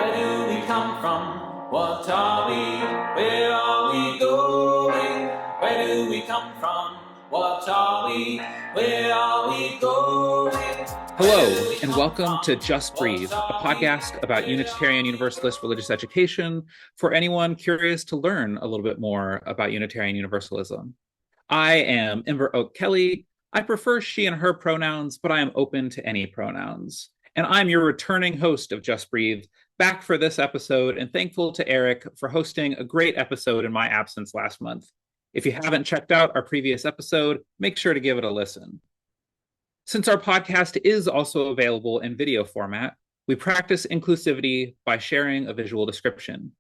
Where do we come from? What are we? Where are we going? Where do we come from? What are we? Where are we going? Hello, and welcome to Just Breathe, a podcast about Unitarian Universalist religious education for anyone curious to learn a little bit more about Unitarian Universalism. I am Ember Oak Kelly. I prefer she and her pronouns, but I am open to any pronouns. And I'm your returning host of Just Breathe, back for this episode, and thankful to Eric for hosting a great episode in my absence last month. If you haven't checked out our previous episode, make sure to give it a listen. Since our podcast is also available in video format, we practice inclusivity by sharing a visual description.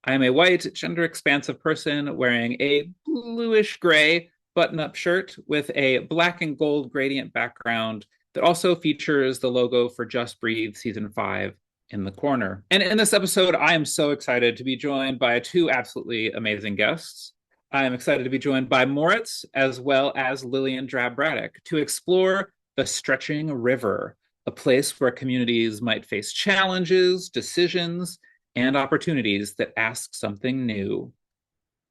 I am a white, gender-expansive person wearing a bluish-gray button-up shirt with a black and gold gradient background that also features the logo for Just Breathe Season 5 in the corner. And in this episode, I am so excited to be joined by two absolutely amazing guests. I am excited to be joined by Moritz as well as Lillian Drab Braddick to explore the stretching river, a place where communities might face challenges, decisions, and opportunities that ask something new.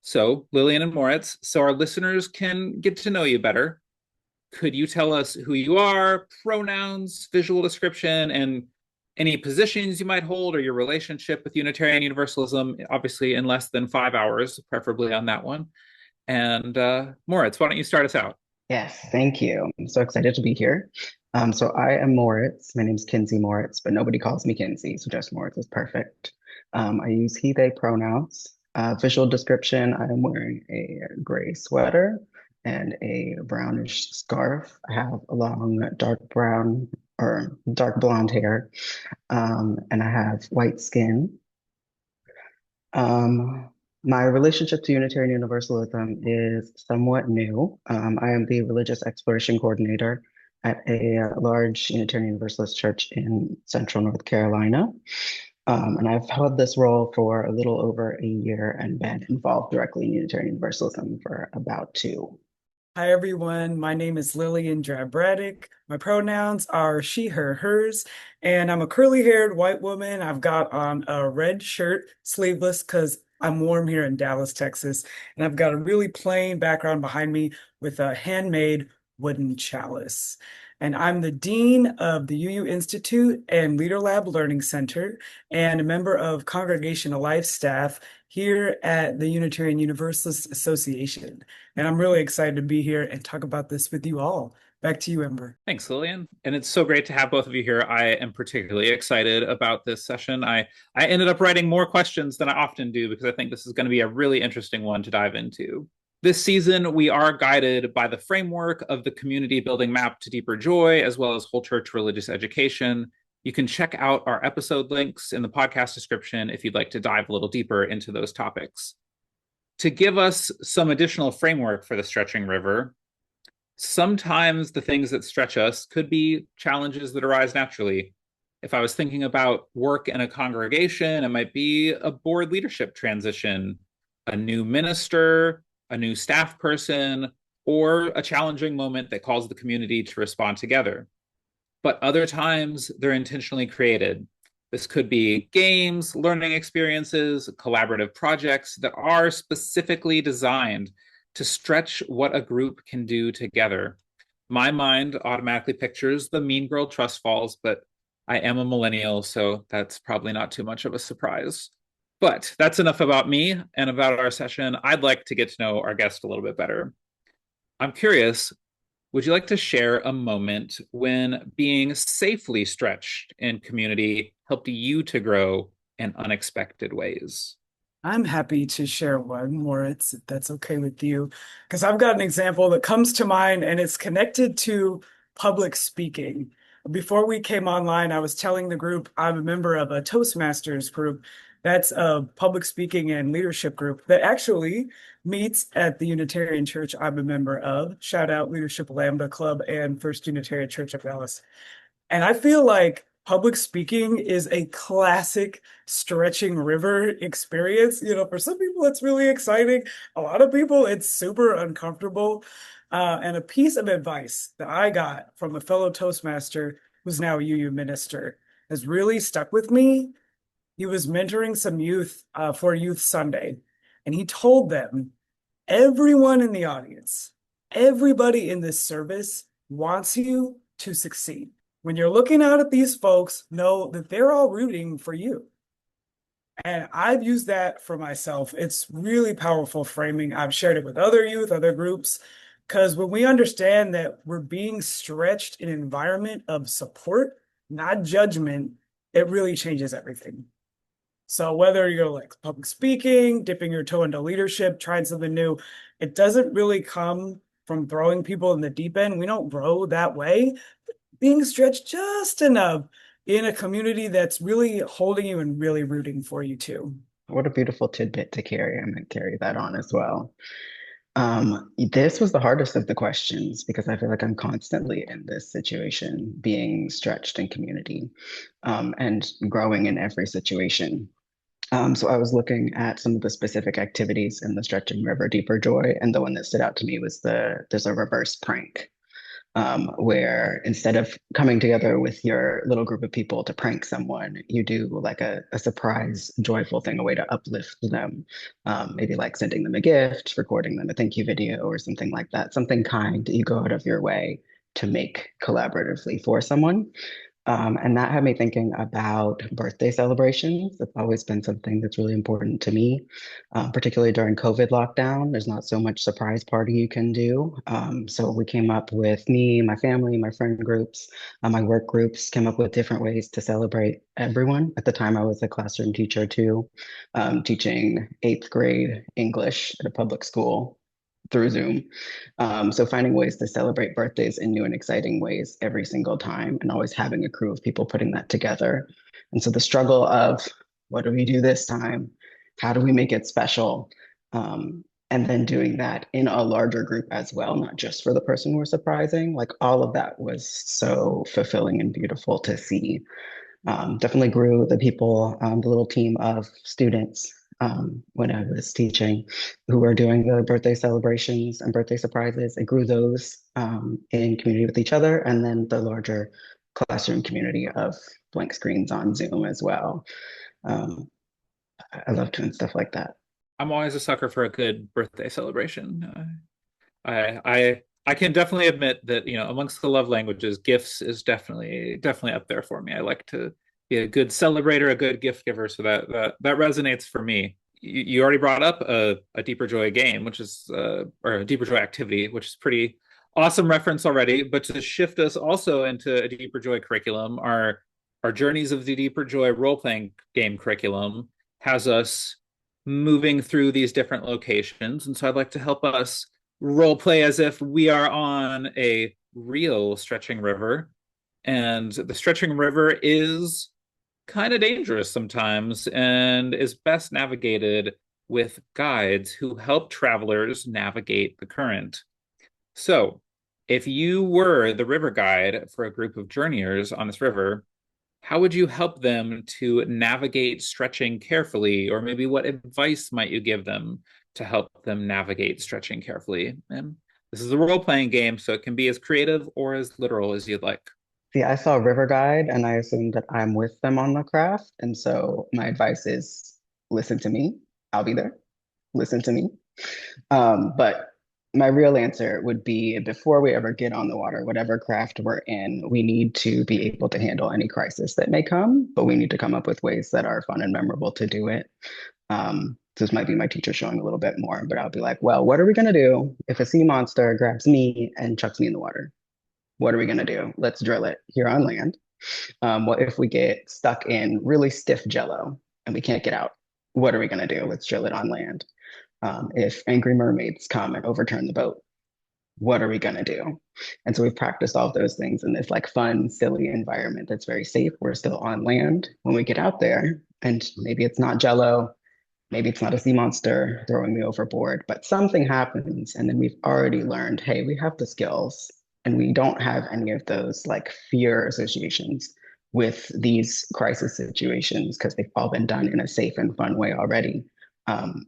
So, Lillian and Moritz, so our listeners can get to know you better, could you tell us who you are, pronouns, visual description, and any positions you might hold or your relationship with Unitarian Universalism, obviously in less than 5 hours, preferably on that one. And Moritz, why don't you start us out? Yes, thank you. I'm so excited to be here. So I am Moritz. My name's Kinsey Moritz, but nobody calls me Kinsey, so just Moritz is perfect. I use he, they pronouns. Visual description, I am wearing a gray sweater and a brownish scarf. I have a long dark brown or dark blonde hair, and I have white skin. My relationship to Unitarian Universalism is somewhat new. I am the religious exploration coordinator at a large Unitarian Universalist church in central North Carolina. And I've held this role for a little over a year and been involved directly in Unitarian Universalism for about 2. Hi, everyone. My name is Lillian Drab Braddick. My pronouns are she, her, hers, and I'm a curly-haired white woman. I've got on a red shirt, sleeveless, because I'm warm here in Dallas, Texas, and I've got a really plain background behind me with a handmade wooden chalice. And I'm the Dean of the UU Institute and Leader Lab Learning Center and a member of Congregational Life staff here at the Unitarian Universalist Association. And I'm really excited to be here and talk about this with you all. Back to you, Ember. Thanks, Lillian. And it's so great to have both of you here. I am particularly excited about this session. I ended up writing more questions than I often do because I think this is going to be a really interesting one to dive into. This season, we are guided by the framework of the community building map to deeper joy, as well as whole church religious education. You can check out our episode links in the podcast description if you'd like to dive a little deeper into those topics. To give us some additional framework for the stretching river, sometimes the things that stretch us could be challenges that arise naturally. If I was thinking about work in a congregation, it might be a board leadership transition, a new minister, a new staff person, or a challenging moment that calls the community to respond together. But other times, they're intentionally created. This could be games, learning experiences, collaborative projects that are specifically designed to stretch what a group can do together. My mind automatically pictures the Mean Girl Trust Falls, but I am a millennial, so that's probably not too much of a surprise. But that's enough about me and about our session. I'd like to get to know our guest a little bit better. I'm curious, would you like to share a moment when being safely stretched in community helped you to grow in unexpected ways? I'm happy to share one, Moritz, if that's okay with you, because I've got an example that comes to mind and it's connected to public speaking. Before we came online, I was telling the group I'm a member of a Toastmasters group. That's a public speaking and leadership group that actually meets at the Unitarian Church I'm a member of. Shout out Leadership Lambda Club and First Unitarian Church of Dallas. And I feel like public speaking is a classic stretching river experience. You know, for some people, it's really exciting. A lot of people, it's super uncomfortable. And a piece of advice that I got from a fellow Toastmaster who's now a UU minister has really stuck with me. He was mentoring some youth for Youth Sunday, and he told them, everyone in the audience, everybody in this service wants you to succeed. When you're looking out at these folks, know that they're all rooting for you. And I've used that for myself. It's really powerful framing. I've shared it with other youth, other groups, because when we understand that we're being stretched in an environment of support, not judgment, it really changes everything. So whether you're like public speaking, dipping your toe into leadership, trying something new, it doesn't really come from throwing people in the deep end. We don't grow that way. Being stretched just enough in a community that's really holding you and really rooting for you too. What a beautiful tidbit to carry. I'm going to carry that on as well. This was the hardest of the questions because I feel like I'm constantly in this situation, being stretched in community, and growing in every situation. So I was looking at some of the specific activities in the Stretching River Deeper Joy, and the one that stood out to me was there's a reverse prank, where instead of coming together with your little group of people to prank someone, you do like a surprise, joyful thing, a way to uplift them. Maybe like sending them a gift, recording them a thank you video, or something like that. Something kind that you go out of your way to make collaboratively for someone. And that had me thinking about birthday celebrations. It's always been something that's really important to me, particularly during COVID lockdown. There's not so much surprise party you can do. So we came up with me, my family, my friend groups, my work groups came up with different ways to celebrate everyone. At the time, I was a classroom teacher too, teaching eighth grade English at a public school through Zoom. So finding ways to celebrate birthdays in new and exciting ways every single time, and always having a crew of people putting that together. And so the struggle of what do we do this time? How do we make it special? And then doing that in a larger group as well, not just for the person we're surprising. Like all of that was so fulfilling and beautiful to see. Definitely grew the people, the little team of students when I was teaching who were doing the birthday celebrations and birthday surprises. It grew those in community with each other, and then the larger classroom community of blank screens on Zoom as well. I love doing stuff like that. I'm always a sucker for a good birthday celebration. I can definitely admit that, amongst the love languages, gifts is definitely up there for me. I like to be a good celebrator, a good gift giver, so that resonates for me. You already brought up a Deeper Joy game, which is or a Deeper Joy activity, which is pretty awesome reference already. But to shift us also into a Deeper Joy curriculum, our Journeys of the Deeper Joy role-playing game curriculum has us moving through these different locations. And so I'd like to help us role play as if we are on a real stretching river. And the stretching river is kind of dangerous sometimes and is best navigated with guides who help travelers navigate the current. So if you were the river guide for a group of journeyers on this river, how would you help them to navigate stretching carefully? Or maybe what advice might you give them to help them navigate stretching carefully? And this is a role-playing game, so it can be as creative or as literal as you'd like. See, I saw River Guide and I assumed that I'm with them on the craft. And so my advice is listen to me. I'll be there. Listen to me. But my real answer would be before we ever get on the water, whatever craft we're in, we need to be able to handle any crisis that may come, but we need to come up with ways that are fun and memorable to do it. This might be my teacher showing a little bit more, but I'll be like, well, what are we going to do if a sea monster grabs me and chucks me in the water? What are we going to do? Let's drill it here on land. What if we get stuck in really stiff jello and we can't get out? What are we going to do? Let's drill it on land. If angry mermaids come and overturn the boat, what are we going to do? And so we've practiced all of those things in this like fun, silly environment that's very safe. We're still on land when we get out there, and maybe it's not jello, maybe it's not a sea monster throwing me overboard, but something happens. And then we've already learned, hey, we have the skills and we don't have any of those like fear associations with these crisis situations because they've all been done in a safe and fun way already.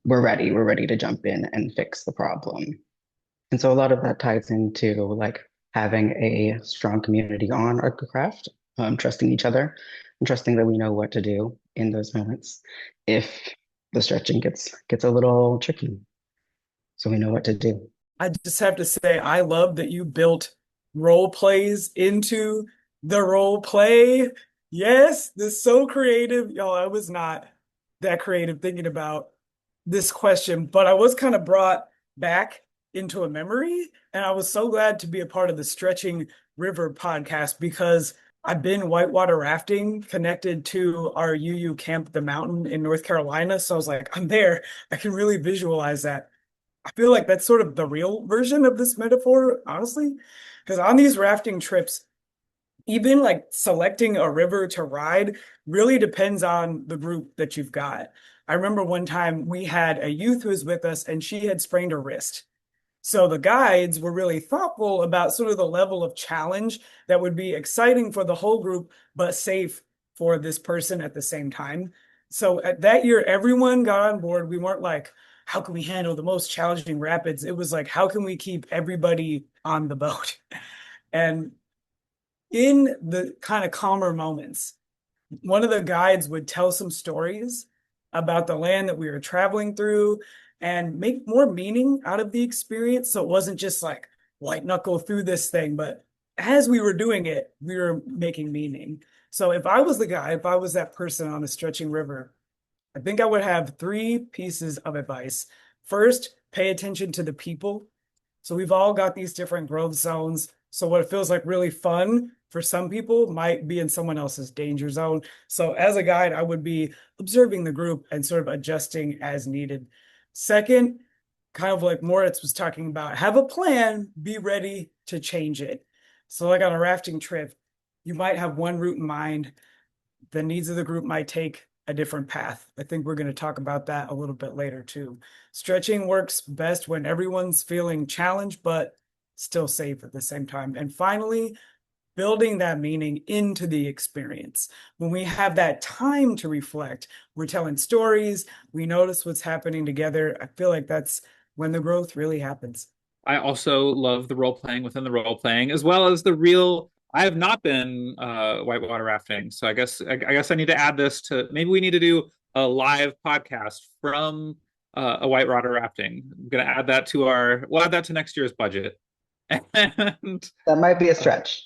We're ready to jump in and fix the problem. And so a lot of that ties into like having a strong community on our craft, trusting each other, trusting that we know what to do in those moments if the stretching gets a little tricky. So we know what to do. I just have to say, I love that you built role plays into the role play. Yes, this is so creative. Y'all, I was not that creative thinking about this question, but I was kind of brought back into a memory. And I was so glad to be a part of the Stretching River podcast because I've been whitewater rafting connected to our UU camp, the mountain in North Carolina. So I was like, I'm there. I can really visualize that. I feel like that's sort of the real version of this metaphor, honestly, because on these rafting trips, even like selecting a river to ride really depends on the group that you've got. I remember one time we had a youth who was with us and she had sprained her wrist. So the guides were really thoughtful about sort of the level of challenge that would be exciting for the whole group, but safe for this person at the same time. So at that year, everyone got on board. We weren't like, how can we handle the most challenging rapids? It was like, how can we keep everybody on the boat? And in the kind of calmer moments, one of the guides would tell some stories about the land that we were traveling through and make more meaning out of the experience. So it wasn't just like white knuckle through this thing, but as we were doing it, we were making meaning. So if I was the guy, if I was that person on a stretching river, I think I would have three pieces of advice. First, pay attention to the people. So we've all got these different growth zones. So what feels like really fun for some people might be in someone else's danger zone. So as a guide, I would be observing the group and sort of adjusting as needed. Second, kind of like Moritz was talking about, have a plan, be ready to change it. So like on a rafting trip, you might have one route in mind. The needs of the group might take a different path. I think we're going to talk about that a little bit later too. Stretching works best when everyone's feeling challenged, but still safe at the same time. And finally, building that meaning into the experience. When we have that time to reflect, we're telling stories, we notice what's happening together. I feel like that's when the growth really happens. I also love the role playing within the role playing, as well as the real. I have not been whitewater rafting, so I guess I need to add this to. Maybe we need to do a live podcast from a whitewater rafting. I'm gonna add that to our. We'll add that to next year's budget. And That might be a stretch.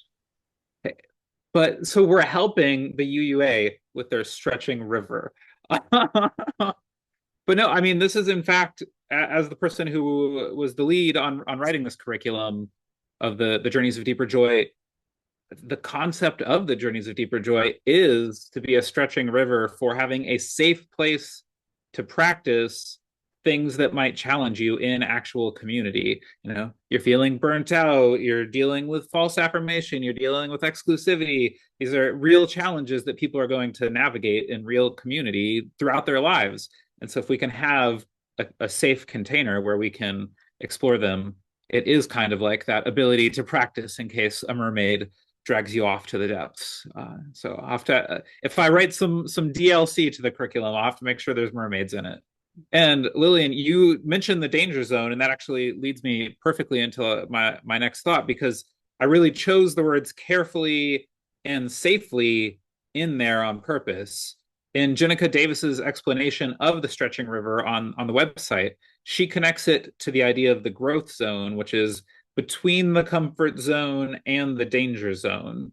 but so we're helping the UUA with their stretching river. But no, I mean, this is in fact, as the person who was the lead on writing this curriculum of the Journeys of Deeper Joy, the concept of the Journeys of Deeper Joy is to be a stretching river for having a safe place to practice things that might challenge you in actual community. You know, you're feeling burnt out, you're dealing with false affirmation, you're dealing with exclusivity. These are real challenges that people are going to navigate in real community throughout their lives. And so if we can have a safe container where we can explore them, it is kind of like that ability to practice in case a mermaid drags you off to the depths. So I'll have to, if I write some DLC to the curriculum, I'll have to make sure there's mermaids in it. And Lillian, you mentioned the danger zone, and that actually leads me perfectly into my next thought, because I really chose the words carefully and safely in there on purpose. In Jenica Davis's explanation of the stretching river on the website, she connects it to the idea of the growth zone, which is between the comfort zone and the danger zone.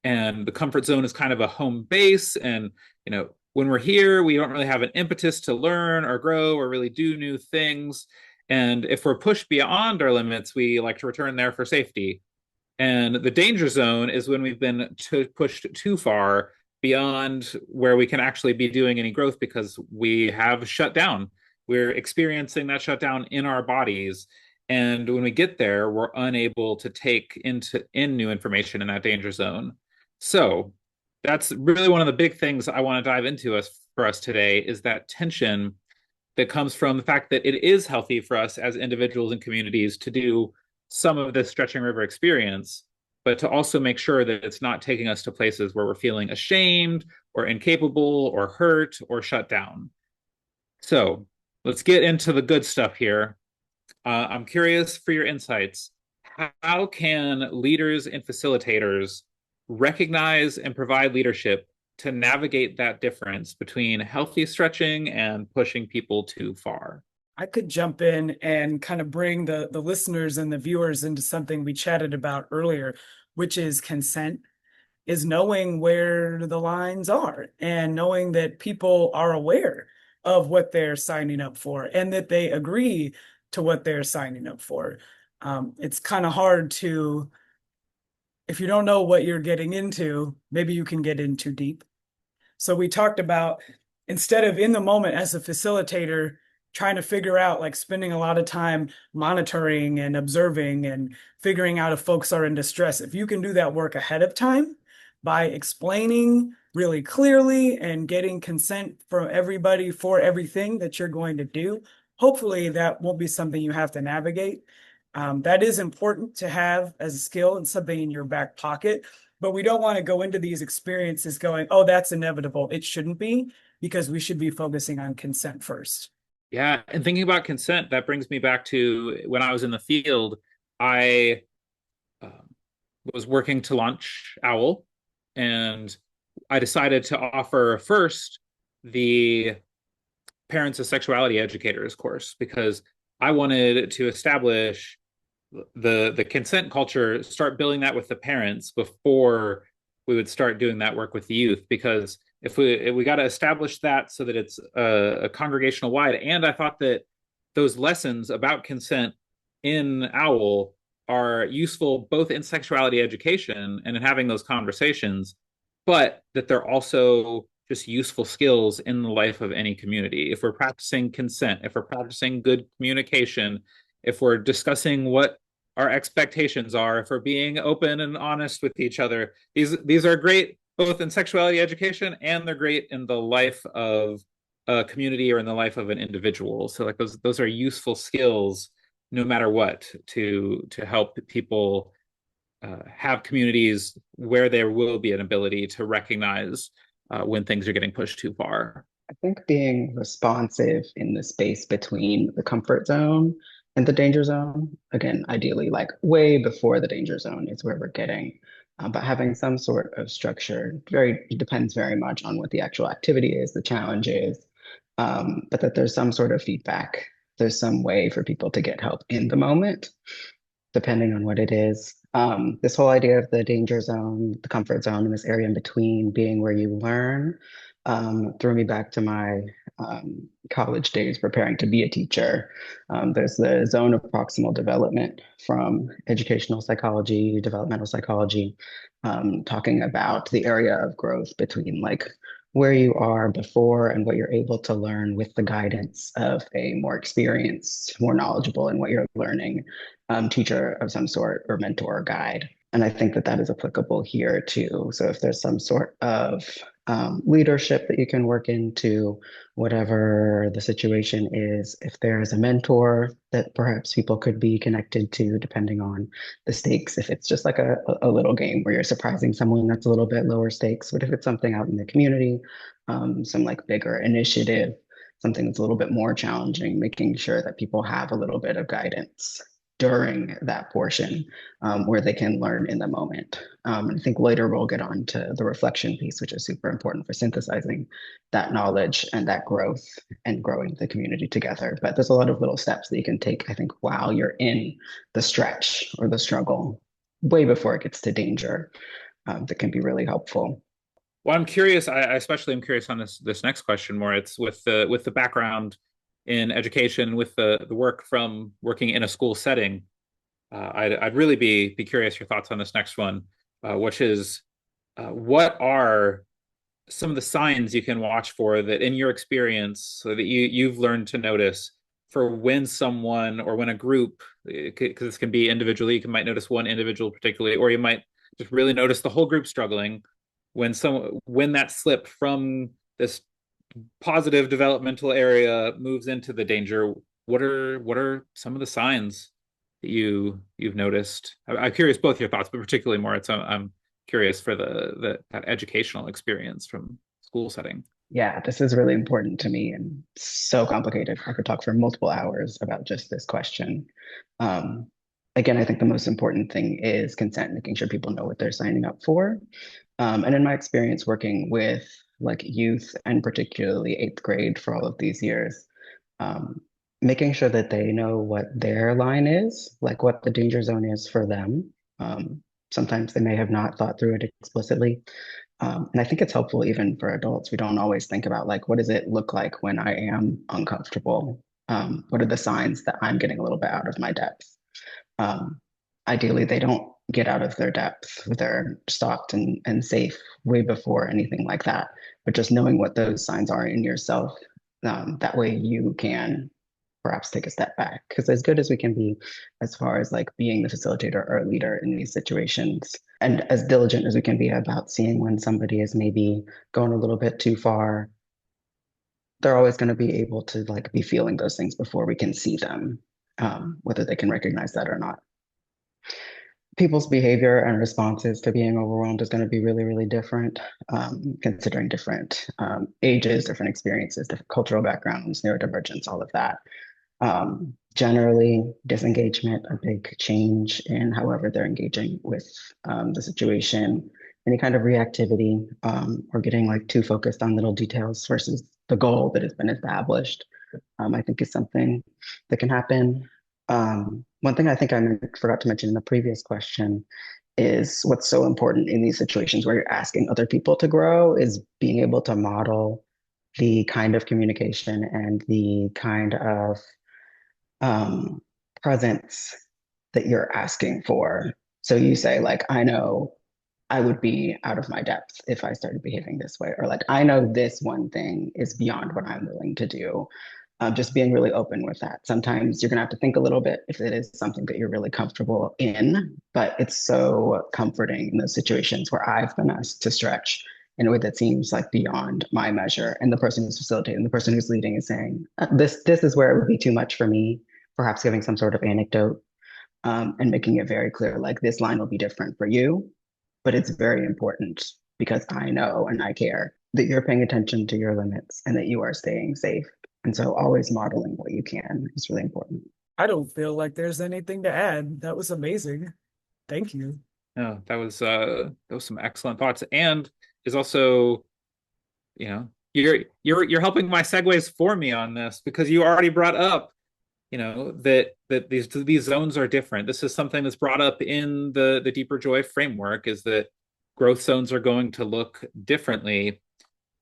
And the comfort zone is kind of a home base. And, you know, when we're here, we don't really have an impetus to learn or grow or really do new things. And if we're pushed beyond our limits, we like to return there for safety. And the danger zone is when we've been pushed too far beyond where we can actually be doing any growth because we have shut down. We're experiencing that shutdown in our bodies. And when we get there, we're unable to take in new information in that danger zone. So that's really one of the big things I want to dive into for us today, is that tension that comes from the fact that it is healthy for us as individuals and communities to do some of this stretching river experience, but to also make sure that it's not taking us to places where we're feeling ashamed or incapable or hurt or shut down. So let's get into the good stuff here. I'm curious for your insights. How can leaders and facilitators recognize and provide leadership to navigate that difference between healthy stretching and pushing people too far? I could jump in and kind of bring the listeners and the viewers into something we chatted about earlier, which is consent, is knowing where the lines are and knowing that people are aware of what they're signing up for and that they agree to what they're signing up for. It's kind of hard to, if you don't know what you're getting into, maybe you can get in too deep. So we talked about, instead of in the moment as a facilitator, trying to figure out, like spending a lot of time monitoring and observing and figuring out if folks are in distress. If you can do that work ahead of time by explaining really clearly and getting consent from everybody for everything that you're going to do, hopefully that won't be something you have to navigate. That is important to have as a skill and something in your back pocket. But we don't want to go into these experiences going, oh, that's inevitable. It shouldn't be, because we should be focusing on consent first. Yeah, and thinking about consent, that brings me back to when I was in the field. I was working to launch OWL, and I decided to offer first the Parents of Sexuality Educators course because I wanted to establish the consent culture, start building that with the parents before we would start doing that work with the youth. Because if we got to establish that so that it's a congregational wide, and I thought that those lessons about consent in OWL are useful both in sexuality education and in having those conversations, but that they're also just useful skills in the life of any community. If we're practicing consent, if we're practicing good communication, if we're discussing what our expectations are, if we're being open and honest with each other, these are great both in sexuality education, and they're great in the life of a community or in the life of an individual. So like those are useful skills no matter what to help people have communities where there will be an ability to recognize when things are getting pushed too far. I think being responsive in the space between the comfort zone and the danger zone, again, ideally, like way before the danger zone is where we're getting. But having some sort of structure it depends very much on what the actual activity is, the challenge is, but that there's some sort of feedback. There's some way for people to get help in the moment, depending on what it is. This whole idea of the danger zone, the comfort zone, and this area in between being where you learn threw me back to my college days preparing to be a teacher. There's the zone of proximal development from educational psychology, developmental psychology, talking about the area of growth between like where you are before and what you're able to learn with the guidance of a more experienced, more knowledgeable in what you're learning teacher of some sort or mentor or guide. And I think that that is applicable here too. So if there's some sort of leadership that you can work into, whatever the situation is, if there's a mentor that perhaps people could be connected to, depending on the stakes, if it's just like a little game where you're surprising someone that's a little bit lower stakes, but if it's something out in the community, some like bigger initiative, something that's a little bit more challenging, making sure that people have a little bit of guidance during that portion where they can learn in the moment. I think later we'll get on to the reflection piece, which is super important for synthesizing that knowledge and that growth and growing the community together. But there's a lot of little steps that you can take, I think, while you're in the stretch or the struggle, way before it gets to danger, that can be really helpful. Well, I'm curious. I especially am curious on this next question, more. It's with the background in education, with the work from working in a school setting. I'd really be curious your thoughts on this next one, which is what are some of the signs you can watch for that in your experience, so that you've learned to notice for when someone or when a group, because this can be individually, you might notice one individual particularly, or you might just really notice the whole group struggling, when that slip from this positive developmental area moves into the danger. What are some of the signs that you've noticed? I'm curious both your thoughts, but particularly Moritz, I'm curious for that educational experience from school setting. Yeah, this is really important to me and so complicated. I could talk for multiple hours about just this question. again, I think the most important thing is consent, making sure people know what they're signing up for. And in my experience working with like youth and particularly eighth grade for all of these years, um, making sure that they know what their line is, like what the danger zone is for them. Sometimes they may have not thought through it explicitly. And I think it's helpful even for adults. We don't always think about like, what does it look like when I am uncomfortable? What are the signs that I'm getting a little bit out of my depth? Um, Ideally, they don't get out of their depth. They're stopped and safe way before anything like that. But just knowing what those signs are in yourself, that way you can perhaps take a step back. Because as good as we can be as far as like being the facilitator or leader in these situations, and as diligent as we can be about seeing when somebody is maybe going a little bit too far, they're always going to be able to like be feeling those things before we can see them, whether they can recognize that or not. People's behavior and responses to being overwhelmed is going to be really, really different, considering different ages, different experiences, different cultural backgrounds, neurodivergence, all of that. Generally, disengagement, a big change in however they're engaging with the situation, any kind of reactivity, or getting like too focused on little details versus the goal that has been established, I think is something that can happen. One thing I think I forgot to mention in the previous question is what's so important in these situations where you're asking other people to grow is being able to model the kind of communication and the kind of um, presence that you're asking for. So you say, like, I know I would be out of my depth if I started behaving this way, or like, I know this one thing is beyond what I'm willing to do. Just being really open with that. Sometimes you're gonna have to think a little bit if it is something that you're really comfortable in, but it's so comforting in those situations where I've been asked to stretch in a way that seems like beyond my measure. And the person who's facilitating, the person who's leading is saying, this is where it would be too much for me, perhaps giving some sort of anecdote, and making it very clear, like this line will be different for you, but it's very important because I know and I care that you're paying attention to your limits and that you are staying safe. And so always modeling what you can is really important. I don't feel like there's anything to add. That was amazing. Thank you. No, that was some excellent thoughts, and is also, you know, you're helping my segues for me on this because you already brought up, you know, that these zones are different. This is something that's brought up in the Deeper Joy framework, is that growth zones are going to look differently.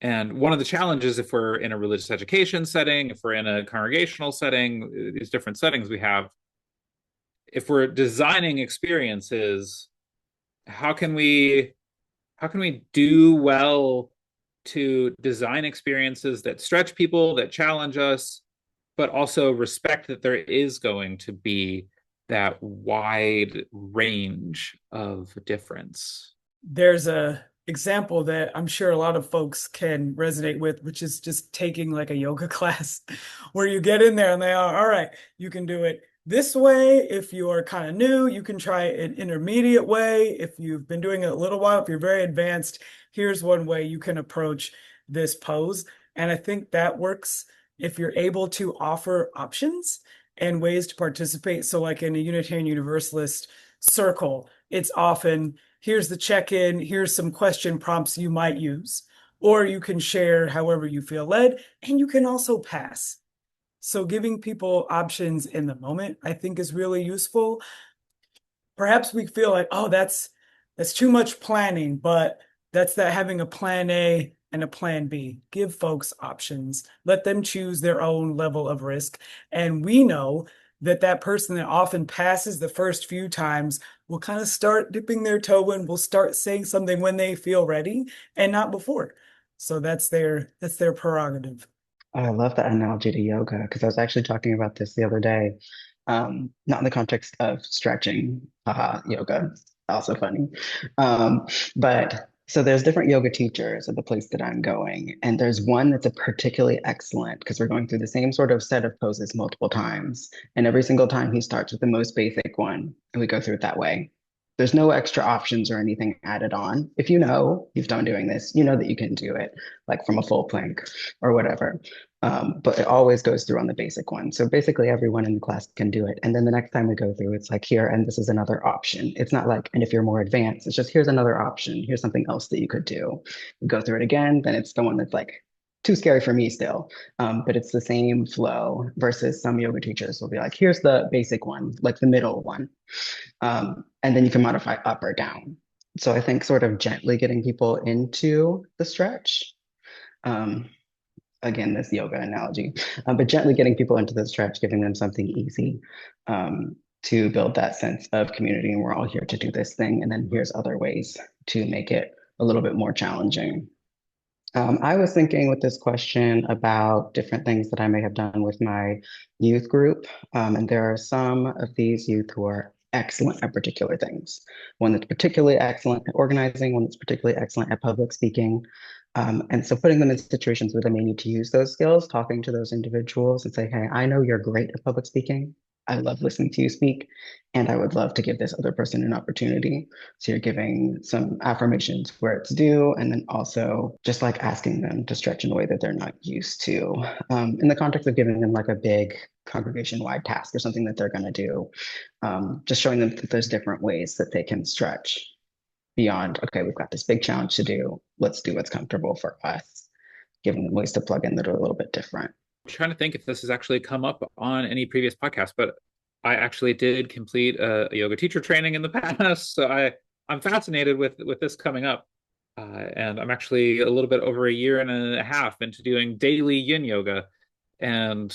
And one of the challenges, if we're in a religious education setting, if we're in a congregational setting, these different settings we have, if we're designing experiences, how can we do well to design experiences that stretch people, that challenge us, but also respect that there is going to be that wide range of difference? There's a example that I'm sure a lot of folks can resonate with, which is just taking like a yoga class where you get in there and they are, all right, you can do it this way. If you are kind of new, you can try an intermediate way. If you've been doing it a little while, if you're very advanced, here's one way you can approach this pose. And I think that works if you're able to offer options and ways to participate. So like in a Unitarian Universalist circle, it's often, here's the check-in, here's some question prompts you might use, or you can share however you feel led, and you can also pass. So giving people options in the moment, I think, is really useful. Perhaps we feel like, oh, that's too much planning, but that's that having a plan A and a plan B. Give folks options. Let them choose their own level of risk. And we know that that person that often passes the first few times will kind of start dipping their toe in, will start saying something when they feel ready and not before. So that's their prerogative. I love that analogy to yoga because I was actually talking about this the other day, not in the context of stretching, yoga, also funny. But so there's different yoga teachers at the place that I'm going, and there's one that's a particularly excellent because we're going through the same sort of set of poses multiple times, and every single time he starts with the most basic one, and we go through it that way. There's no extra options or anything added on. If you know you've done doing this, you know that you can do it, like from a full plank or whatever. But it always goes through on the basic one. So basically everyone in the class can do it. And then the next time we go through, it's like here, and this is another option. It's not like, and if you're more advanced, it's just here's another option. Here's something else that you could do. We go through it again, then it's the one that's like too scary for me still. But it's the same flow versus some yoga teachers will be like, here's the basic one, like the middle one. And then you can modify up or down. So I think sort of gently getting people into the stretch. Again, this yoga analogy, but gently getting people into the stretch, giving them something easy to build that sense of community. And we're all here to do this thing. And then here's other ways to make it a little bit more challenging. I was thinking with this question about different things that I may have done with my youth group. And there are some of these youth who are excellent at particular things. One that's particularly excellent at organizing, one that's particularly excellent at public speaking. And so putting them in situations where they may need to use those skills, talking to those individuals and say, hey, I know you're great at public speaking. I love listening to you speak, and I would love to give this other person an opportunity. So you're giving some affirmations where it's due, and then also just like asking them to stretch in a way that they're not used to, in the context of giving them like a big congregation-wide task or something that they're going to do. Just showing them that there's different ways that they can stretch beyond, okay, we've got this big challenge to do. Let's do what's comfortable for us, giving them ways to plug in that are a little bit different. I'm trying to think if this has actually come up on any previous podcast, but I actually did complete a yoga teacher training in the past. So I'm fascinated with this coming up. And I'm actually a little bit over a year and a half into doing daily yin yoga. And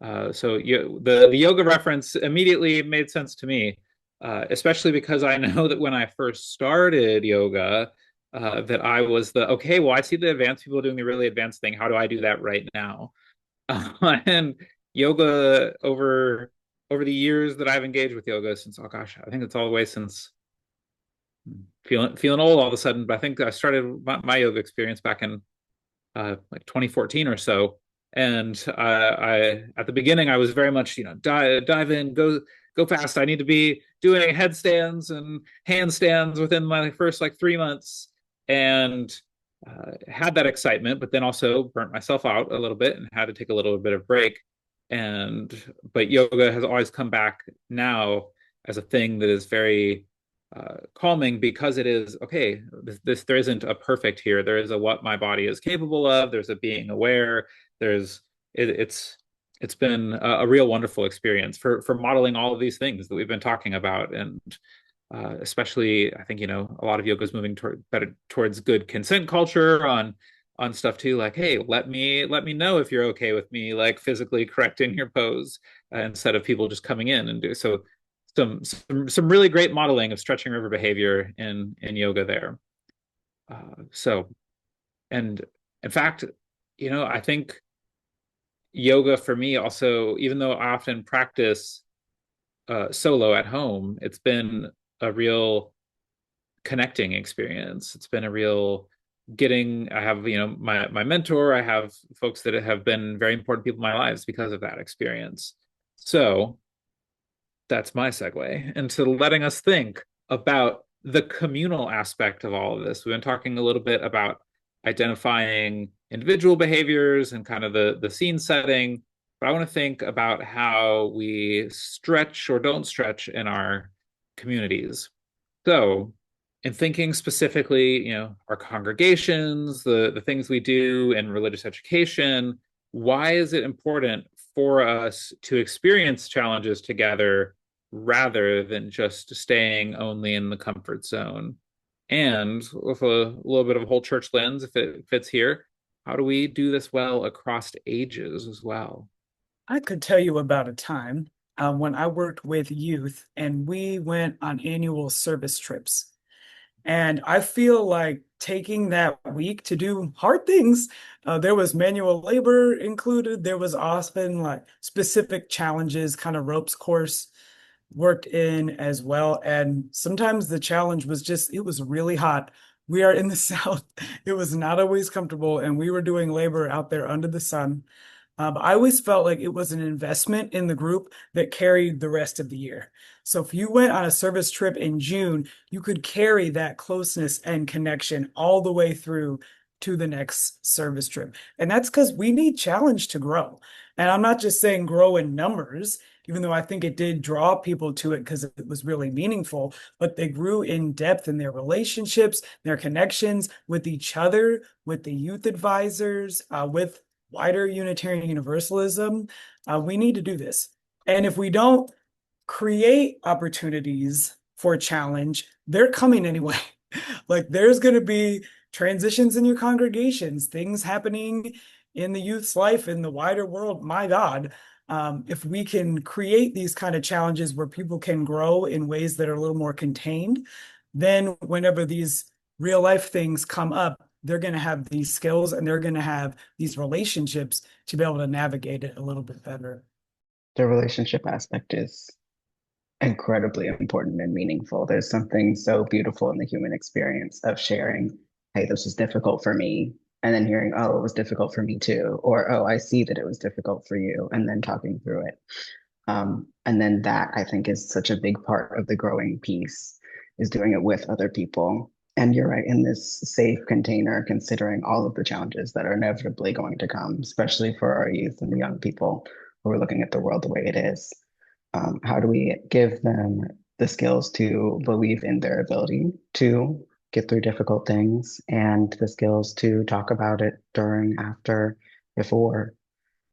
so the yoga reference immediately made sense to me, especially because I know that when I first started yoga, that I was okay, well, I see the advanced people doing the really advanced thing. How do I do that right now? And yoga over the years that I've engaged with yoga since, oh gosh, I think it's all the way since feeling old all of a sudden, but I think I started my yoga experience back in like 2014 or so. And I at the beginning I was very much, dive in, go fast. I need to be doing headstands and handstands within my first like 3 months, and had that excitement, but then also burnt myself out a little bit and had to take a little bit of break. But yoga has always come back now as a thing that is very calming, because it is, okay, there isn't a perfect here. There is a what my body is capable of. There's a being aware. It's been a real wonderful experience for modeling all of these things that we've been talking about. And especially, I think, a lot of yoga is moving towards good consent culture on stuff too. Like, hey, let me know if you're okay with me, like physically correcting your pose, instead of people just coming in and do so. Some really great modeling of stretching river behavior in yoga there. And in fact, I think yoga for me also, even though I often practice solo at home, it's been a real connecting experience. It's been a real I have, my mentor, I have folks that have been very important people in my lives because of that experience. So that's my segue into letting us think about the communal aspect of all of this. We've been talking a little bit about identifying individual behaviors and kind of the scene setting, but I want to think about how we stretch or don't stretch in our communities. So in thinking specifically, our congregations, the things we do in religious education, why is it important for us to experience challenges together rather than just staying only in the comfort zone? And with a little bit of a whole church lens, if it fits here, how do we do this well across ages as well? I could tell you about a time when I worked with youth and we went on annual service trips. And I feel like taking that week to do hard things, there was manual labor included. There was often like specific challenges, kind of ropes course worked in as well. And sometimes the challenge was just, it was really hot. We are in the South. It was not always comfortable. And we were doing labor out there under the sun. I always felt like it was an investment in the group that carried the rest of the year. So if you went on a service trip in June, you could carry that closeness and connection all the way through to the next service trip. And that's because we need challenge to grow. And I'm not just saying grow in numbers, even though I think it did draw people to it because it was really meaningful, but they grew in depth in their relationships, their connections with each other, with the youth advisors, with wider Unitarian Universalism. We need to do this. And if we don't create opportunities for challenge, they're coming anyway. Like there's going to be transitions in your congregations, things happening in the youth's life, in the wider world. My God, if we can create these kind of challenges where people can grow in ways that are a little more contained, then whenever these real life things come up, they're going to have these skills and they're going to have these relationships to be able to navigate it a little bit better. The relationship aspect is incredibly important and meaningful. There's something so beautiful in the human experience of sharing, hey, this was difficult for me, and then hearing, oh, it was difficult for me too, or oh, I see that it was difficult for you, and then talking through it. And then that I think is such a big part of the growing piece is doing it with other people. And you're right, in this safe container, considering all of the challenges that are inevitably going to come, especially for our youth and the young people who are looking at the world the way it is. How do we give them the skills to believe in their ability to get through difficult things and the skills to talk about it during, after, before?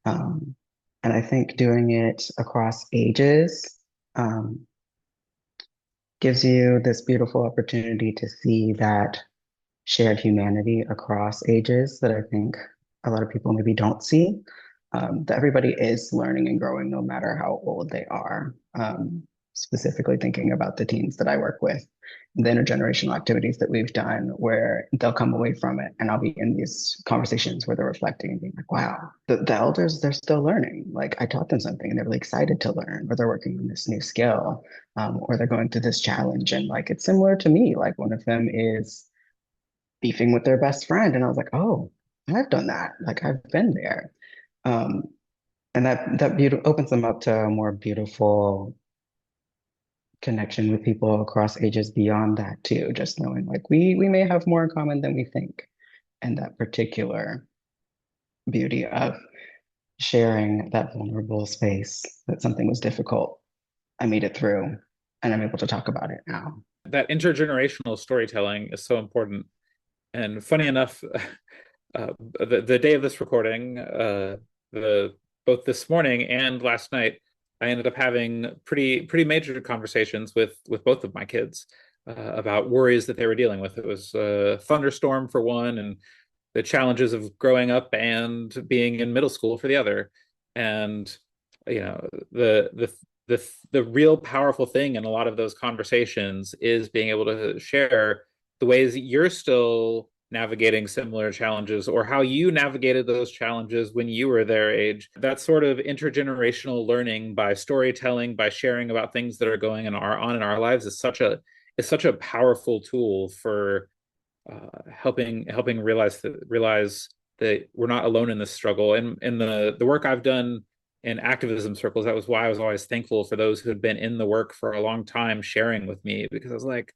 And I think doing it across ages gives you this beautiful opportunity to see that shared humanity across ages that I think a lot of people maybe don't see. That everybody is learning and growing no matter how old they are. Specifically thinking about the teens that I work with, the intergenerational activities that we've done where they'll come away from it and I'll be in these conversations where they're reflecting and being like, wow, the elders, they're still learning. Like I taught them something and they're really excited to learn, or they're working on this new skill, or they're going through this challenge. And like, it's similar to me. Like one of them is beefing with their best friend. And I was like, oh, I've done that. Like I've been there. Um, and that opens them up to a more beautiful connection with people across ages beyond that too. Just knowing like we may have more in common than we think, and that particular beauty of sharing that vulnerable space that something was difficult. I made it through, and I'm able to talk about it now. That intergenerational storytelling is so important. And funny enough, the day of this recording, the both this morning and last night, I ended up having pretty major conversations with both of my kids about worries that they were dealing with. It was a thunderstorm for one, and the challenges of growing up and being in middle school for the other. And you know, the real powerful thing in a lot of those conversations is being able to share the ways that you're still navigating similar challenges or how you navigated those challenges when you were their age. That sort of intergenerational learning by storytelling, by sharing about things that are going on in our lives is such a powerful tool for helping realize that we're not alone in this struggle. And the work I've done in activism circles, that was why I was always thankful for those who had been in the work for a long time sharing with me, because I was like,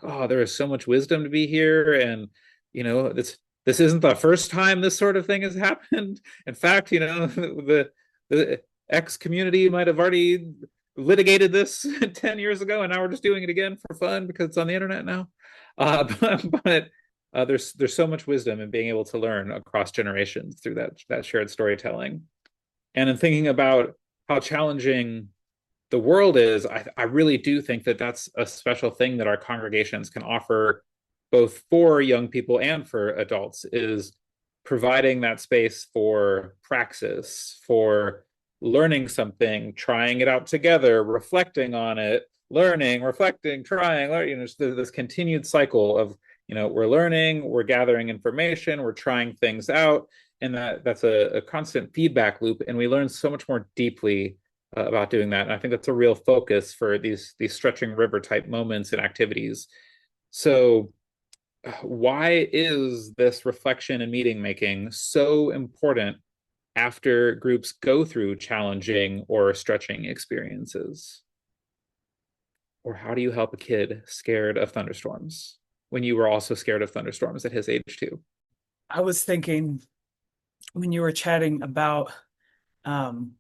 oh, there is so much wisdom to be here. And this isn't the first time this sort of thing has happened. In fact, the X community might have already litigated this 10 years ago, and now we're just doing it again for fun because it's on the internet now. But there's so much wisdom in being able to learn across generations through that shared storytelling. And in thinking about how challenging the world is, I really do think that that's a special thing that our congregations can offer both for young people and for adults, is providing that space for praxis, for learning something, trying it out together, reflecting on it, learning, reflecting, trying, this continued cycle of, we're learning, we're gathering information, we're trying things out, and that's a constant feedback loop. And we learn so much more deeply about doing that. And I think that's a real focus for these stretching river type moments and activities. So why is this reflection and meeting making so important after groups go through challenging or stretching experiences? Or how do you help a kid scared of thunderstorms when you were also scared of thunderstorms at his age too? I was thinking when you were chatting about um,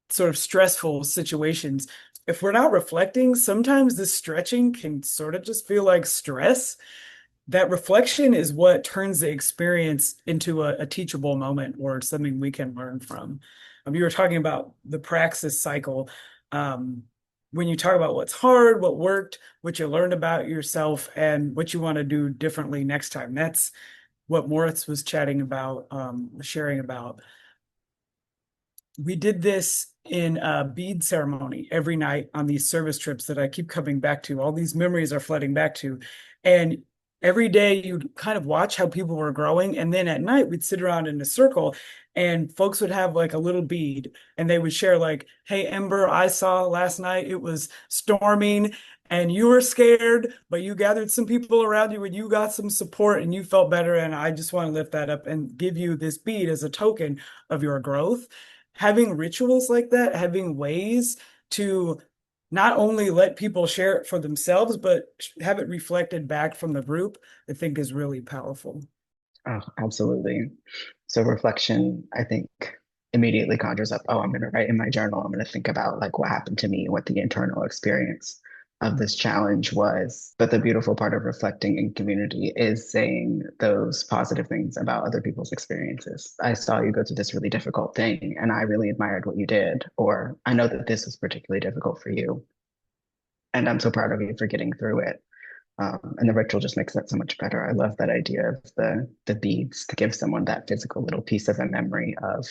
sort of stressful situations, if we're not reflecting, sometimes this stretching can sort of just feel like stress. That reflection is what turns the experience into a teachable moment or something we can learn from. You were talking about the praxis cycle. Um, when you talk about what's hard, what worked, what you learned about yourself, and what you want to do differently next time. That's what Moritz was chatting about, sharing about. We did this in a bead ceremony every night on these service trips that I keep coming back to. All these memories are flooding back to. And every day you'd kind of watch how people were growing. And then at night we'd sit around in a circle and folks would have like a little bead and they would share like, hey, Ember, I saw last night it was storming and you were scared, but you gathered some people around you and you got some support and you felt better. And I just want to lift that up and give you this bead as a token of your growth. Having rituals like that, having ways to not only let people share it for themselves, but have it reflected back from the group, I think is really powerful. Oh, absolutely. So reflection, I think, immediately conjures up, oh, I'm going to write in my journal. I'm going to think about like what happened to me, what the internal experience of this challenge was. But the beautiful part of reflecting in community is saying those positive things about other people's experiences. I saw you go through this really difficult thing, and I really admired what you did. Or I know that this was particularly difficult for you, and I'm so proud of you for getting through it. And the ritual just makes that so much better. I love that idea of the beads to give someone that physical little piece of a memory of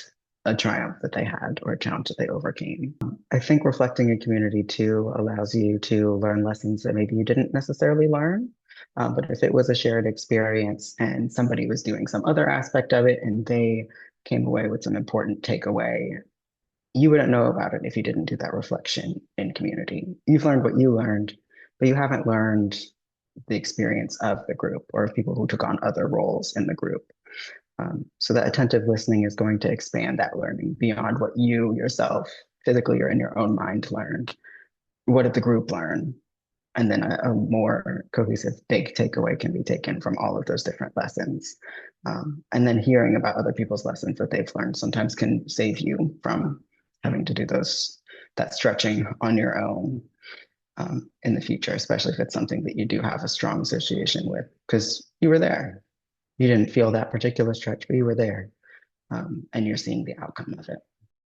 a triumph that they had or a challenge that they overcame. I think reflecting in community too allows you to learn lessons that maybe you didn't necessarily learn. But if it was a shared experience and somebody was doing some other aspect of it and they came away with some important takeaway, you wouldn't know about it if you didn't do that reflection in community. You've learned what you learned, but you haven't learned the experience of the group or of people who took on other roles in the group. So that attentive listening is going to expand that learning beyond what you yourself physically or in your own mind learned. What did the group learn? And then a more cohesive big takeaway can be taken from all of those different lessons. And then hearing about other people's lessons that they've learned sometimes can save you from having to do that stretching on your own in the future, especially if it's something that you do have a strong association with, because you were there. You didn't feel that particular stretch, but you were there, and you're seeing the outcome of it.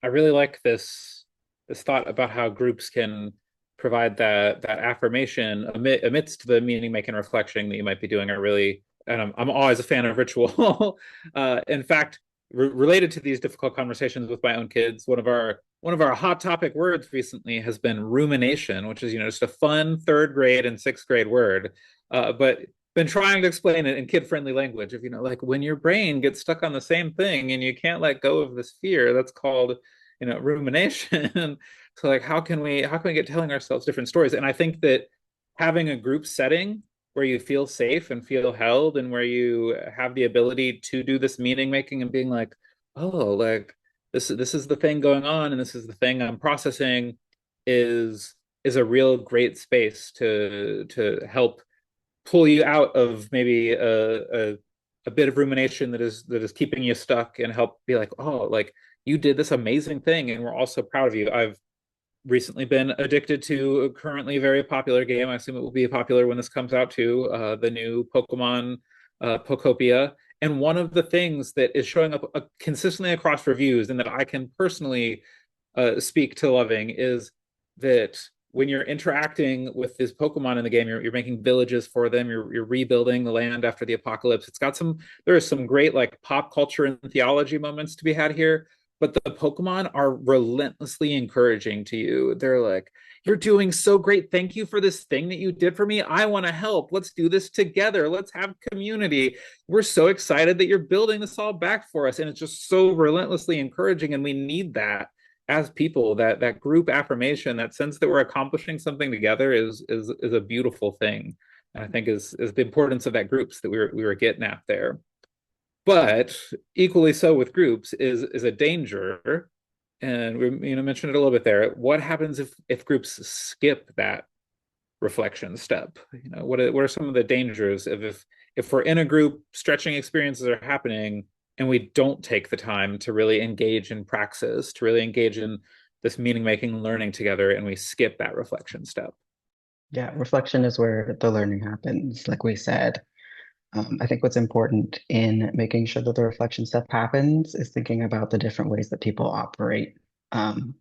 I really like this thought about how groups can provide that affirmation amidst the meaning making reflection that you might be doing. And I'm always a fan of ritual. In fact, related to these difficult conversations with my own kids, one of our hot topic words recently has been rumination, which is just a fun third grade and sixth grade word, but been trying to explain it in kid-friendly language of like when your brain gets stuck on the same thing and you can't let go of this fear, that's called rumination. So like how can we get telling ourselves different stories? And I think that having a group setting where you feel safe and feel held and where you have the ability to do this meaning making and being like, oh, like this is the thing going on and this is the thing I'm processing is a real great space to help pull you out of maybe a bit of rumination that is keeping you stuck and help be like, oh, like you did this amazing thing and we're all so proud of you. I've recently been addicted to a currently very popular game. I assume it will be popular when this comes out too, the new Pokemon Pokopia. And one of the things that is showing up consistently across reviews and that I can personally speak to loving is that when you're interacting with these Pokemon in the game, you're making villages for them. You're rebuilding the land after the apocalypse. There is some great like pop culture and theology moments to be had here. But the Pokemon are relentlessly encouraging to you. They're like, you're doing so great. Thank you for this thing that you did for me. I want to help. Let's do this together. Let's have community. We're so excited that you're building this all back for us. And it's just so relentlessly encouraging. And we need that as people, that group affirmation, that sense that we're accomplishing something together is a beautiful thing. And I think is the importance of that groups that we were getting at there. But equally so with groups is a danger. And we mentioned it a little bit there. What happens if groups skip that reflection step? What are some of the dangers of if we're in a group, stretching experiences are happening, and we don't take the time to really engage in praxis, to really engage in this meaning making learning together, and we skip that reflection step? Yeah, reflection is where the learning happens, like we said. I think what's important in making sure that the reflection step happens is thinking about the different ways that people operate, and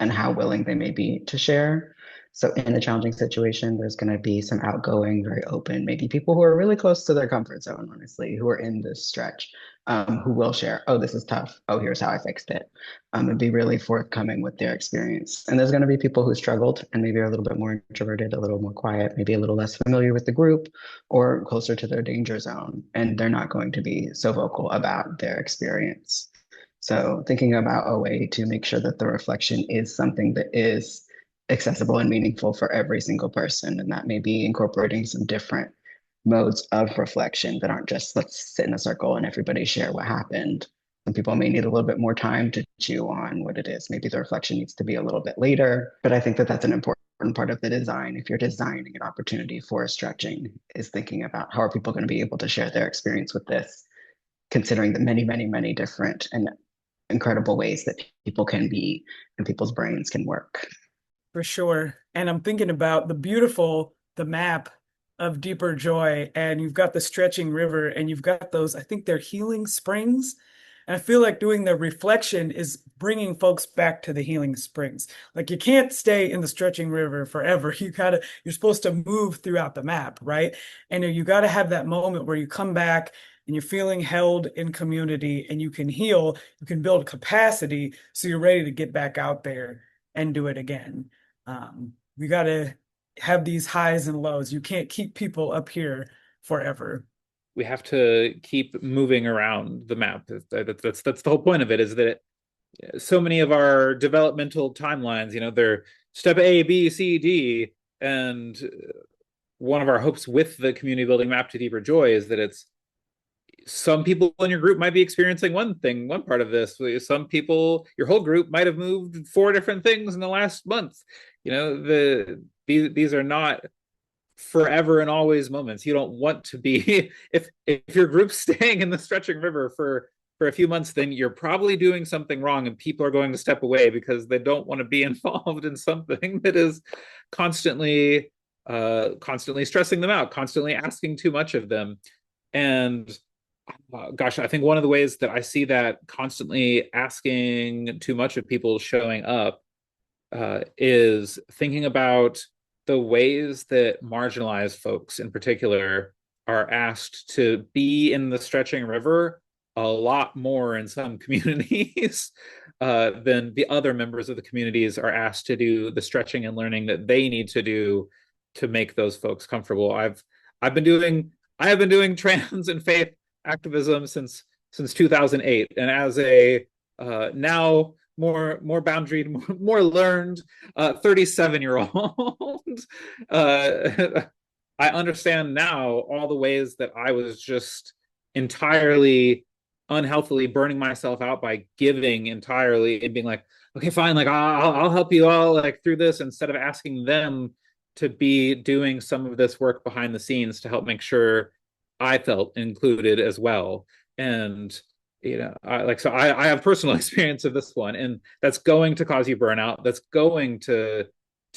how willing they may be to share. So in a challenging situation, there's going to be some outgoing, very open, maybe people who are really close to their comfort zone, honestly, who are in this stretch, who will share, oh, this is tough. Oh, here's how I fixed it. And be really forthcoming with their experience. And there's going to be people who struggled and maybe are a little bit more introverted, a little more quiet, maybe a little less familiar with the group or closer to their danger zone. And they're not going to be so vocal about their experience. So thinking about a way to make sure that the reflection is something that is accessible and meaningful for every single person. And that may be incorporating some different modes of reflection that aren't just let's sit in a circle and everybody share what happened. Some people may need a little bit more time to chew on what it is. Maybe the reflection needs to be a little bit later. But I think that that's an important part of the design. If you're designing an opportunity for stretching, is thinking about how are people going to be able to share their experience with this, considering the many, many, many different and incredible ways that people can be and people's brains can work. For sure. And I'm thinking about the map of Deeper Joy, and you've got the stretching river, and you've got those, I think they're healing springs. And I feel like doing the reflection is bringing folks back to the healing springs. Like you can't stay in the stretching river forever. You're supposed to move throughout the map, right? And you got to have that moment where you come back and you're feeling held in community and you can heal, you can build capacity so you're ready to get back out there and do it again. We got to have these highs and lows. You can't keep people up here forever. We have to keep moving around the map. That's the whole point of it, is that so many of our developmental timelines, they're step A, B, C, D. And one of our hopes with the community building map to Deeper Joy is that it's some people in your group might be experiencing one part of this. Some people, your whole group might have moved 4 different things in the last month. These are not forever and always moments. You don't want to be if your group's staying in the stretching river for a few months, then you're probably doing something wrong, and people are going to step away because they don't want to be involved in something that is constantly stressing them out, constantly asking too much of them. And gosh, I think one of the ways that I see that constantly asking too much of people showing up is thinking about the ways that marginalized folks in particular are asked to be in the stretching river a lot more in some communities than the other members of the communities are asked to do the stretching and learning that they need to do to make those folks comfortable. I have been doing trans and faith activism since 2008, and as a now more boundaried, more learned 37-year-old, I understand now all the ways that I was just entirely unhealthily burning myself out by giving entirely and being like, okay, fine, like I'll help you all like through this, instead of asking them to be doing some of this work behind the scenes to help make sure I felt included as well. And I have personal experience of this one, and that's going to cause you burnout. That's going to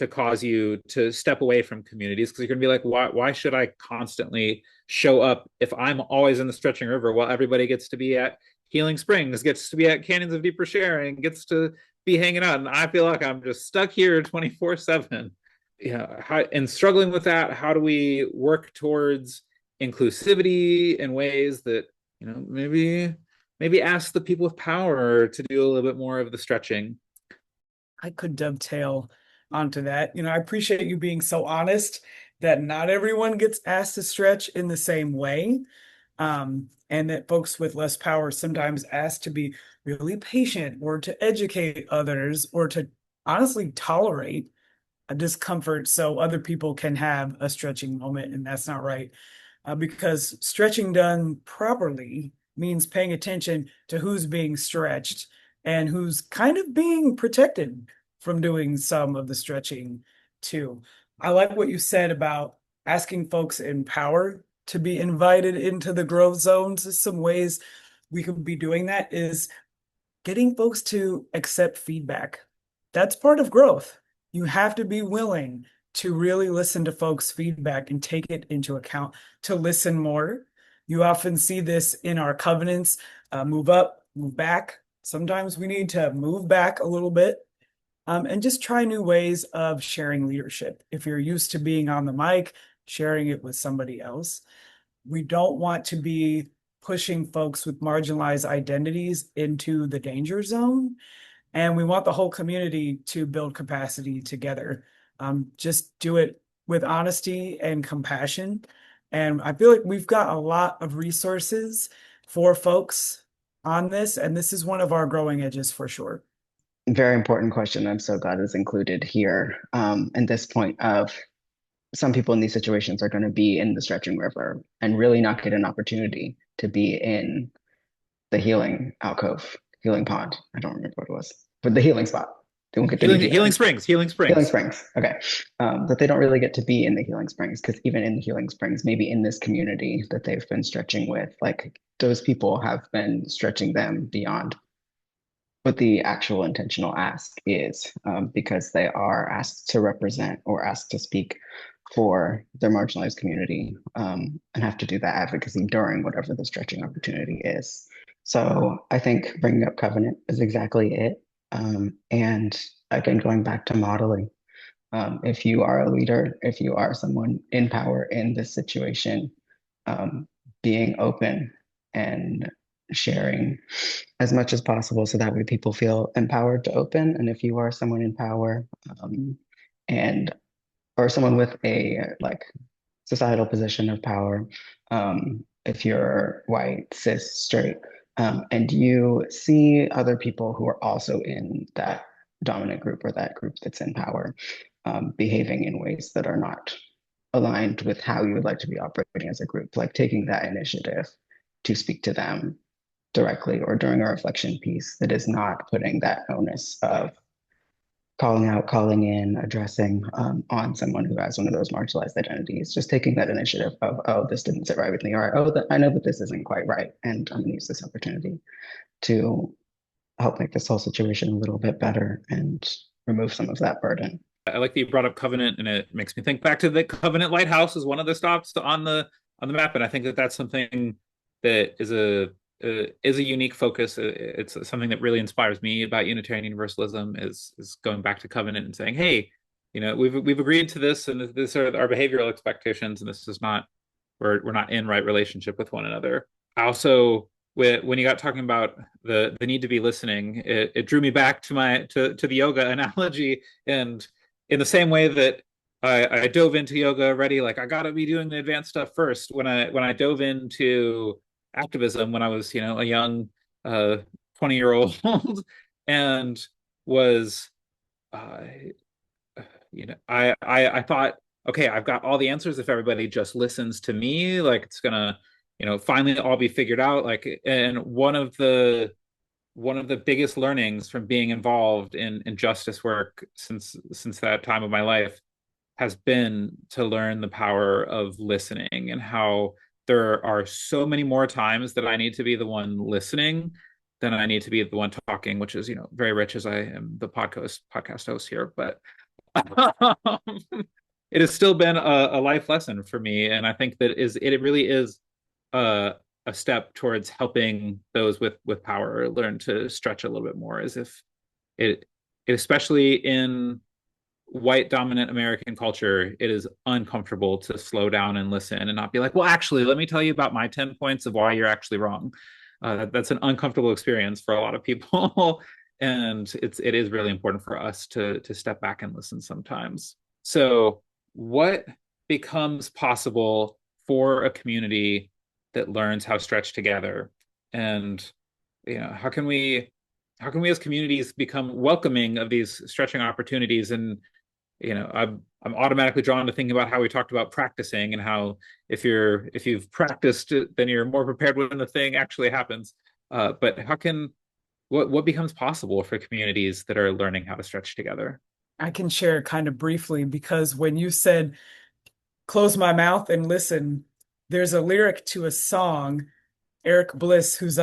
cause you to step away from communities, because you're going to be like, why should I constantly show up if I'm always in the stretching river while everybody gets to be at Healing Springs, gets to be at Canyons of Deeper Sharing, gets to be hanging out, and I feel like I'm just stuck here 24/7. And struggling with that, how do we work towards inclusivity in ways that maybe ask the people with power to do a little bit more of the stretching? I could dovetail onto that. I appreciate you being so honest that not everyone gets asked to stretch in the same way. And that folks with less power sometimes asked to be really patient or to educate others or to honestly tolerate a discomfort so other people can have a stretching moment. And that's not right. Because stretching done properly means paying attention to who's being stretched and who's kind of being protected from doing some of the stretching too. I like what you said about asking folks in power to be invited into the growth zones. Some ways we could be doing that is getting folks to accept feedback. That's part of growth. You have to be willing to really listen to folks' feedback and take it into account to listen more. You often see this in our covenants, move up, move back. Sometimes we need to move back a little bit, and just try new ways of sharing leadership. If you're used to being on the mic, sharing it with somebody else. We don't want to be pushing folks with marginalized identities into the danger zone. And we want the whole community to build capacity together. Just do it with honesty and compassion. And I feel like we've got a lot of resources for folks on this, and this is one of our growing edges for sure. Very important question. I'm so glad it's included here. And this point of some people in these situations are going to be in the stretching river and really not get an opportunity to be in the healing alcove, healing pond. I don't remember what it was, but the healing spot. They won't get to be Healing Springs. Healing Springs. Okay. That they don't really get to be in the healing springs because even in the healing springs, maybe in this community that they've been stretching with, like those people have been stretching them beyond what the actual intentional ask is, because they are asked to represent or asked to speak for their marginalized community, and have to do that advocacy during whatever the stretching opportunity is. So I think bringing up covenant is exactly it. And again, going back to modeling, if you are a leader, if you are someone in power in this situation, being open and sharing as much as possible so that way people feel empowered to open. And if you are someone in power, and or someone with a like societal position of power, if you're white, cis, straight, and you see other people who are also in that dominant group or that group that's in power, behaving in ways that are not aligned with how you would like to be operating as a group, like taking that initiative to speak to them directly or during a reflection piece that is not putting that onus of calling out, calling in, addressing, on someone who has one of those marginalized identities, just taking that initiative of, oh, this didn't sit right with me, or oh, I know that this isn't quite right, and I'm gonna use this opportunity to help make this whole situation a little bit better and remove some of that burden. I like that you brought up Covenant, and it makes me think back to the Covenant Lighthouse as one of the stops on the map, and I think that that's something that is a unique focus. It's something that really inspires me about Unitarian Universalism is going back to Covenant and saying, hey, we've agreed to this, and this are our behavioral expectations, and this is not we're not in right relationship with one another. I also, when you got talking about the need to be listening, it drew me back to the yoga analogy, and in the same way that I dove into yoga already, like I got to be doing the advanced stuff first. When I dove into activism when I was, a young 20-year-old and was, I thought, okay, I've got all the answers if everybody just listens to me, like it's gonna, finally all be figured out. Like, and one of the biggest learnings from being involved in justice work since that time of my life has been to learn the power of listening, and how there are so many more times that I need to be the one listening than I need to be the one talking, which is, very rich as I am the podcast host here. But it has still been a life lesson for me. And I think that it really is a step towards helping those with power learn to stretch a little bit more, as if it especially in white dominant American culture, it is uncomfortable to slow down and listen and not be like, well, actually, let me tell you about my 10 points of why you're actually wrong. That's an uncomfortable experience for a lot of people. And it is really important for us to step back and listen sometimes. So what becomes possible for a community that learns how to stretch together? And, how can we as communities become welcoming of these stretching opportunities? And I'm automatically drawn to thinking about how we talked about practicing and how if you've practiced it, then you're more prepared when the thing actually happens. But what becomes possible for communities that are learning how to stretch together? I can share kind of briefly because when you said close my mouth and listen, there's a lyric to a song, Eric Bliss, who's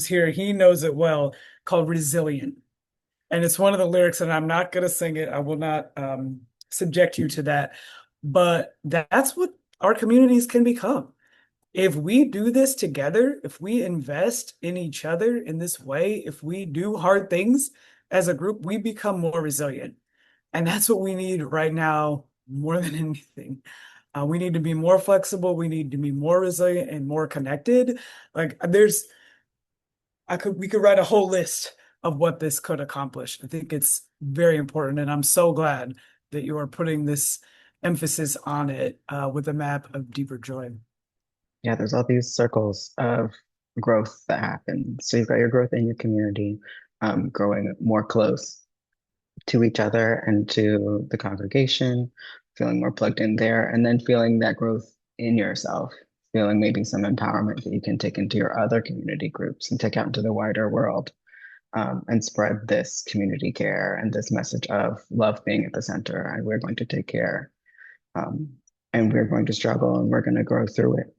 here, he knows it well, called Resilient. And it's one of the lyrics, and I'm not going to sing it. I will not subject you to that. But that's what our communities can become. If we do this together, if we invest in each other in this way, if we do hard things as a group, we become more resilient. And that's what we need right now more than anything. We need to be more flexible. We need to be more resilient and more connected. Like we could write a whole list of what this could accomplish. I think it's very important, and I'm so glad that you are putting this emphasis on it with a map of deeper joy. Yeah, there's all these circles of growth that happen. So you've got your growth in your community, growing more close to each other and to the congregation, feeling more plugged in there, and then feeling that growth in yourself, feeling maybe some empowerment that you can take into your other community groups and take out into the wider world, and spread this community care and this message of love being at the center. And we're going to take care, and we're going to struggle, and we're going to grow through it.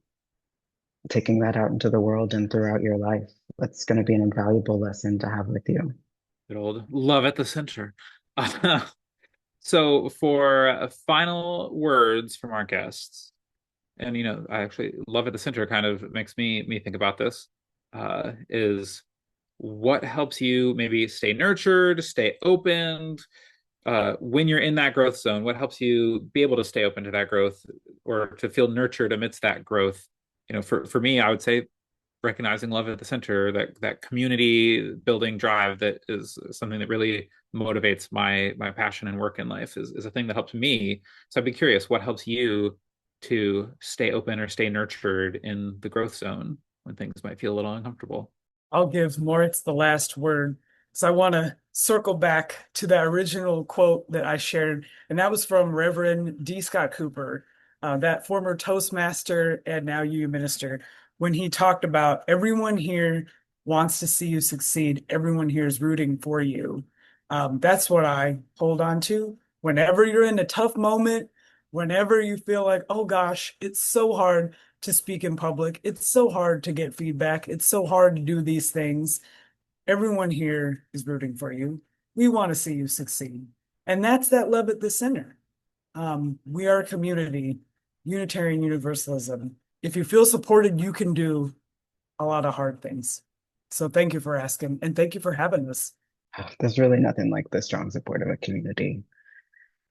Taking that out into the world and throughout your life, that's going to be an invaluable lesson to have with you. Good old love at the center. So for final words from our guests, and I actually love at the center kind of makes me think about this, is what helps you maybe stay nurtured, stay opened, when you're in that growth zone, what helps you be able to stay open to that growth or to feel nurtured amidst that growth? For me, I would say recognizing love at the center, that community building drive that is something that really motivates my passion and work in life is a thing that helps me. So I'd be curious, what helps you to stay open or stay nurtured in the growth zone when things might feel a little uncomfortable? I'll give Moritz the last word. So I want to circle back to that original quote that I shared, and that was from Reverend D. Scott Cooper, that former Toastmaster and now UU minister, when he talked about everyone here wants to see you succeed. Everyone here is rooting for you. That's what I hold on to. Whenever you're in a tough moment, whenever you feel like, oh gosh, it's so hard to speak in public. It's so hard to get feedback. It's so hard to do these things. Everyone here is rooting for you. We want to see you succeed. And that's that love at the center. We are a community, Unitarian Universalism. If you feel supported, you can do a lot of hard things. So thank you for asking, and thank you for having us. There's really nothing like the strong support of a community.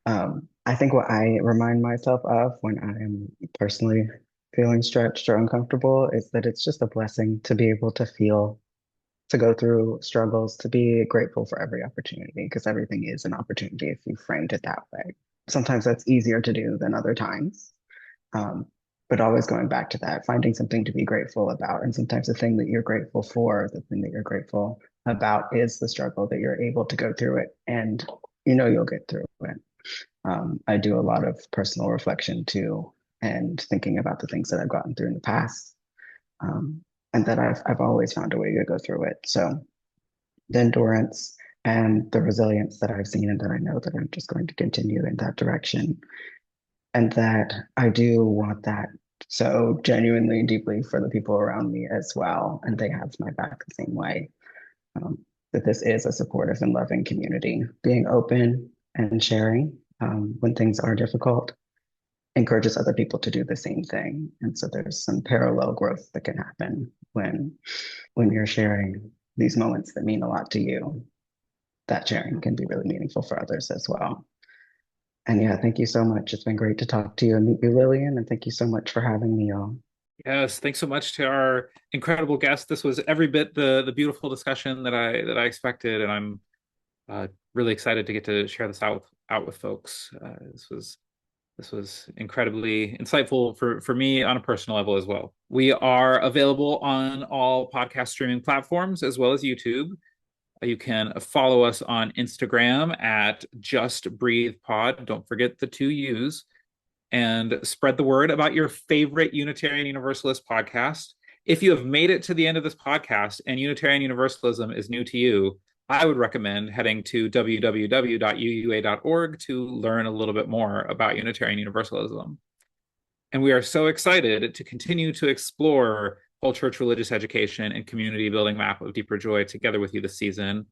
I think what I remind myself of when I am personally feeling stretched or uncomfortable is that it's just a blessing to be able to go through struggles, to be grateful for every opportunity, because everything is an opportunity if you framed it that way. Sometimes that's easier to do than other times. But always going back to that, finding something to be grateful about. And sometimes the thing that you're grateful for, the thing that you're grateful about is the struggle that you're able to go through it. And you'll get through it. I do a lot of personal reflection too, and thinking about the things that I've gotten through in the past, and that I've always found a way to go through it. So the endurance and the resilience that I've seen, and that I know that I'm just going to continue in that direction, and that I do want that so genuinely and deeply for the people around me as well, and they have my back the same way. That this is a supportive and loving community, being open and sharing when things are difficult encourages other people to do the same thing. And so there's some parallel growth that can happen when you're sharing these moments that mean a lot to you. That sharing can be really meaningful for others as well. And yeah, thank you so much. It's been great to talk to you and meet you, Lillian. And thank you so much for having me on. Yes, thanks so much to our incredible guest. This was every bit the beautiful discussion that I expected, and I'm really excited to get to share this out with folks. This was incredibly insightful for me on a personal level as well. We are available on all podcast streaming platforms as well as YouTube. You can follow us on Instagram at Just Breathe Pod. Don't forget the 2 U's. And spread the word about your favorite Unitarian Universalist podcast. If you have made it to the end of this podcast and Unitarian Universalism is new to you, I would recommend heading to www.uua.org to learn a little bit more about Unitarian Universalism. And we are so excited to continue to explore whole church religious education and community building map of deeper joy together with you this season.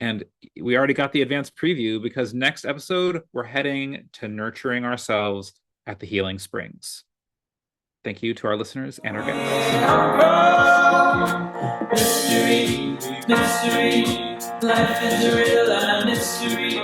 And we already got the advanced preview because next episode, we're heading to nurturing ourselves at the Healing Springs. Thank you to our listeners and our guests. Mystery, mystery, life is a real mystery.